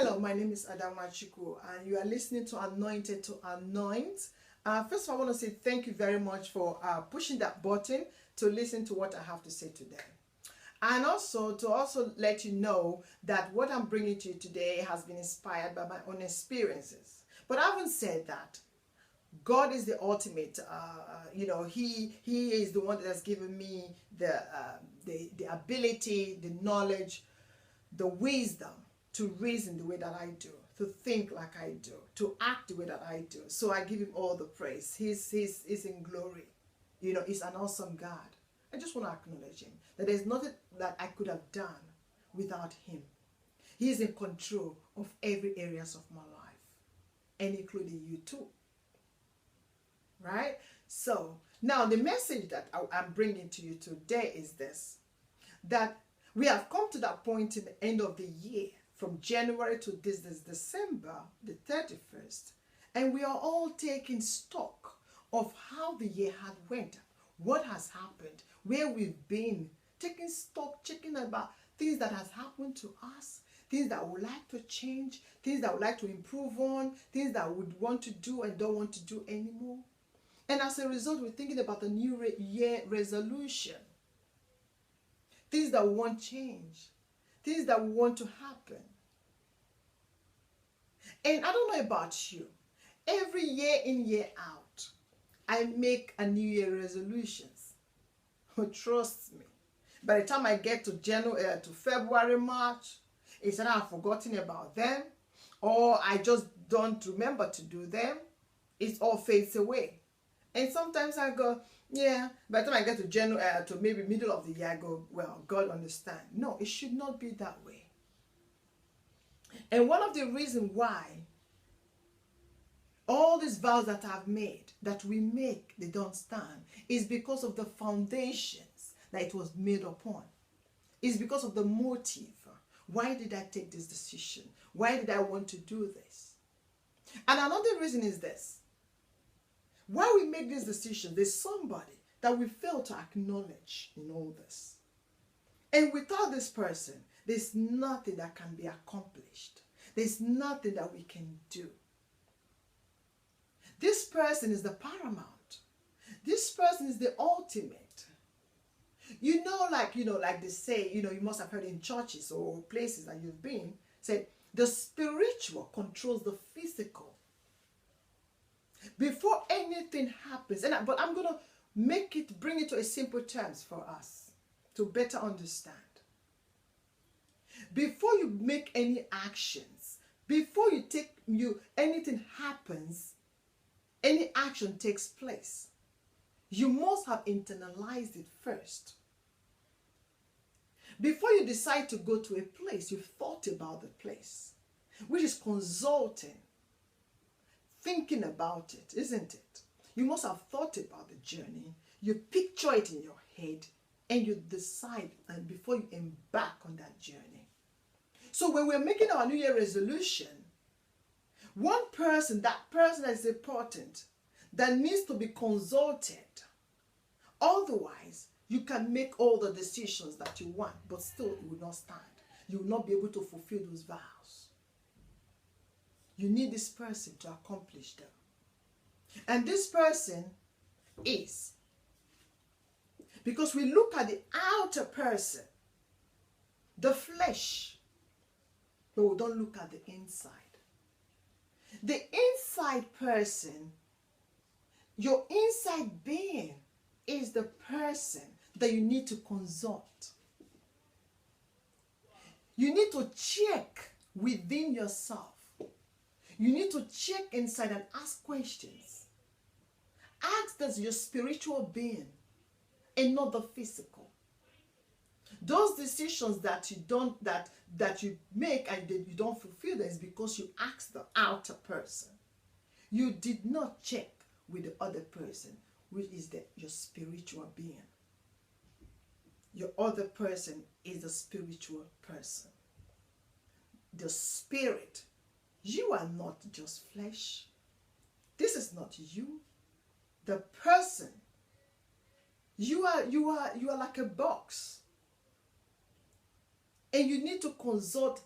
Hello, my name is Adama Chiku, and you are listening to Anointed to Anoint. First of all, I want to say thank you very much for pushing that button to listen to what I have to say today. And also to let you know that what I'm bringing to you today has been inspired by my own experiences. But I haven't said that. God is the ultimate. He is the one that has given me the ability, the knowledge, the wisdom to reason the way that I do, to think like I do, to act the way that I do. So I give him all the praise. He's in glory. He's an awesome God. I just want to acknowledge him, that there's nothing that I could have done without him. He is in control of every areas of my life, and including you too. Right? So now the message that I'm bringing to you today is this, that we have come to that point in the end of the year, from January to this December the 31st, and we are all taking stock of how the year had went, what has happened, where we've been, taking stock, checking about things that has happened to us, things that we would like to change, things that we would like to improve on, things that we would want to do and don't want to do anymore. And as a result, we're thinking about the new year resolution, things that we want change, things that we want to happen. And I don't know about you, every year in, year out, I make a new year resolutions. Trust me. By the time I get to February, March, it's either I've forgotten about them, or I just don't remember to do them. It all fades away. And sometimes I go, yeah, by the time I get to January, to maybe middle of the year, I go, well, God understand. No, it should not be that way. And one of the reasons why all these vows that I've made, that we make, they don't stand, is because of the foundations that it was made upon. It's because of the motive. Why did I take this decision? Why did I want to do this? And another reason is this. Why we make this decision, there's somebody that we fail to acknowledge in all this. And without this person, there's nothing that can be accomplished. There's nothing that we can do. This person is the paramount. This person is the ultimate. Like they say, you must have heard in churches or places that you've been, say, the spiritual controls the physical. Before anything happens, but I'm going to bring it to a simple terms for us to better understand. Before you make any actions, before anything happens, any action takes place, you must have internalized it first. Before you decide to go to a place, you've thought about the place, which is consulting, thinking about it, isn't it? You must have thought about the journey. You picture it in your head, and you decide, and before you embark on that journey. So when we're making our New Year resolution, that person that is important, that needs to be consulted. Otherwise, you can make all the decisions that you want, but still it will not stand. You will not be able to fulfill those vows. You need this person to accomplish them. And this person is, because we look at the outer person, the flesh, but we don't look at the inside. The inside person, your inside being, is the person that you need to consult. You need to check within yourself. You need to check inside and ask questions. Ask that's your spiritual being and not the physical. Those decisions that you make and you don't fulfill them is because you asked the outer person. You did not check with the other person, which is your spiritual being. Your other person is the spiritual person. The spirit. You are not just flesh. This is not you. The person. You are like a box. And you need to consult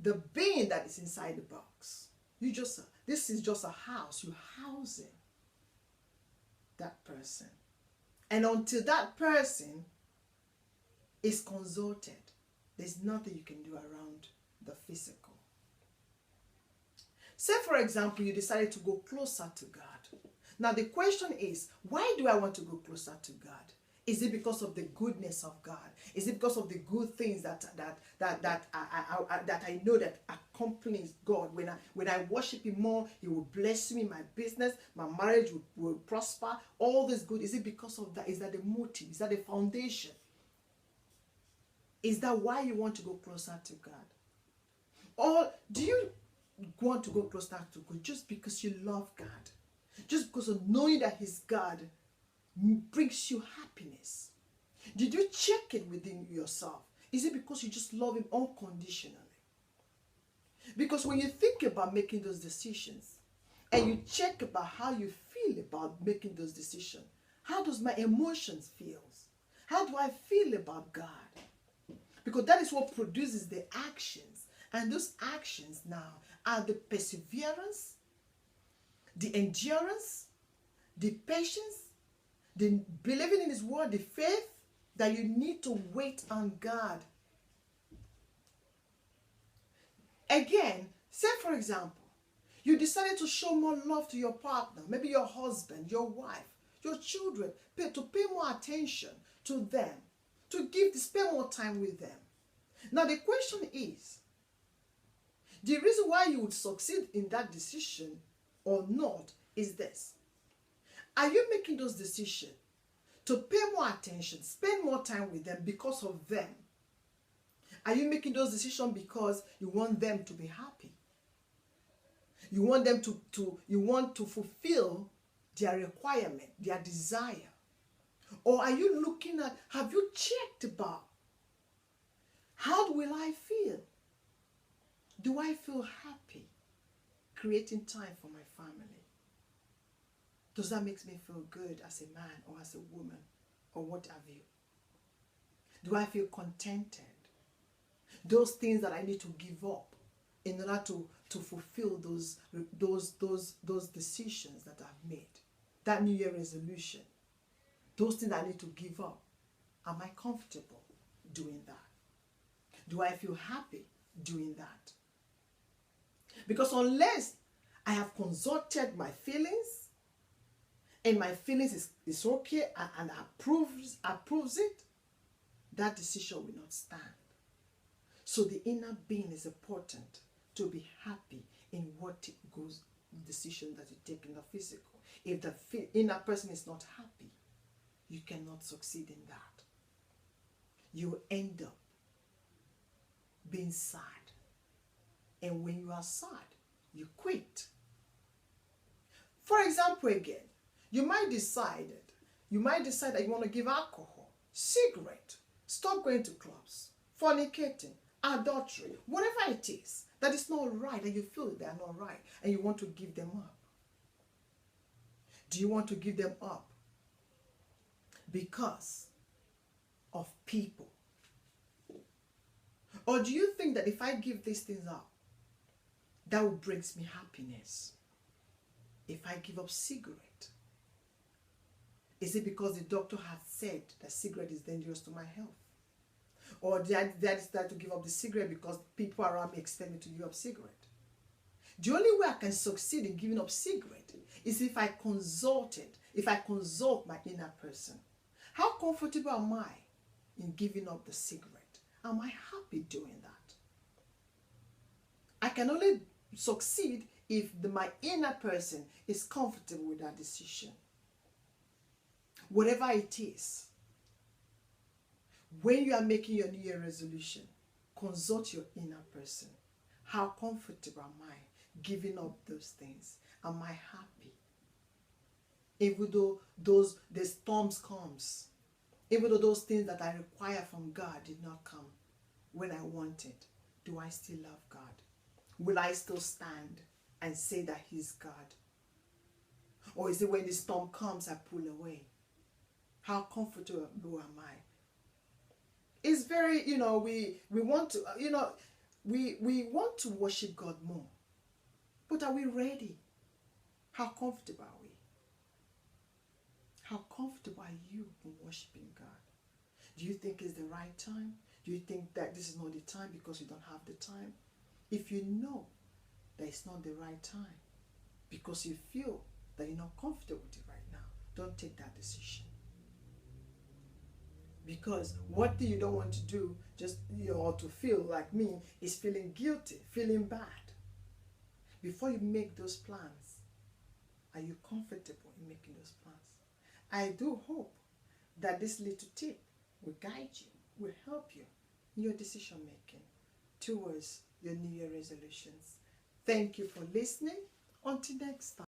the being that is inside the box. This is just a house. You're housing that person. And until that person is consulted, there's nothing you can do around the physical. Say, for example, you decided to go closer to God. Now, the question is, why do I want to go closer to God? Is it because of the goodness of God? Is it because of the good things that I know that accompanies God? When I worship Him more, He will bless me, my business, my marriage will prosper. All this good. Is it because of that? Is that the motive? Is that the foundation? Is that why you want to go closer to God? Or do you want to go closer to God just because you love God? Just because of knowing that He's God brings you happiness? Did you check it within yourself? Is it because you just love Him unconditionally? Because when you think about making those decisions and you check about how you feel about making those decisions, how does my emotions feel? How do I feel about God? Because that is what produces the actions. And those actions now are the perseverance, the endurance, the patience, the believing in His word, the faith that you need to wait on God. Again, say for example, you decided to show more love to your partner, maybe your husband, your wife, your children, to pay more attention to them, to spend more time with them. Now the question is, the reason why you would succeed in that decision or not is this. Are you making those decisions to pay more attention, spend more time with them because of them? Are you making those decisions because you want them to be happy? You want them to fulfill their requirement, their desire? Or are you looking at, have you checked about, how will I feel? Do I feel happy creating time for my family? Does that make me feel good as a man or as a woman or what have you? Do I feel contented? Those things that I need to give up in order to fulfill those decisions that I've made, that New Year resolution, those things I need to give up. Am I comfortable doing that? Do I feel happy doing that? Because unless I have consulted my feelings and my feelings is okay and approves it, that decision will not stand. So the inner being is important to be happy in what decision that you take in the physical. If the inner person is not happy, you cannot succeed in that. You end up being sad. And when you are sad, you quit. For example, again, you might decide that you want to give alcohol, cigarette, stop going to clubs, fornicating, adultery, whatever it is that is not right, and you feel they are not right, and you want to give them up. Do you want to give them up because of people? Or do you think that if I give these things up, that will bring me happiness? If I give up cigarette, is it because the doctor has said that cigarette is dangerous to my health? Or did I decide to give up the cigarette because people around me expect me to give up cigarette? The only way I can succeed in giving up cigarette is if I consult my inner person. How comfortable am I in giving up the cigarette? Am I happy doing that? I can only succeed if my inner person is comfortable with that decision. Whatever it is, when you are making your New Year resolution, consult your inner person. How comfortable am I giving up those things? Am I happy? Even though the storms comes, even though those things that I require from God did not come when I wanted, do I still love God? Will I still stand and say that He's God? Or is it when the storm comes, I pull away? How comfortable am I? It's very, we want to, We want to worship God more. But are we ready? How comfortable are we? How comfortable are you in worshiping God? Do you think it's the right time? Do you think that this is not the time because you don't have the time? If you know that it's not the right time because you feel that you're not comfortable with it right now, don't take that decision. Because what you don't want to do, just or to feel like me, is feeling guilty, feeling bad. Before you make those plans, are you comfortable in making those plans? I do hope that this little tip will guide you, will help you in your decision making towards your New Year resolutions. Thank you for listening. Until next time.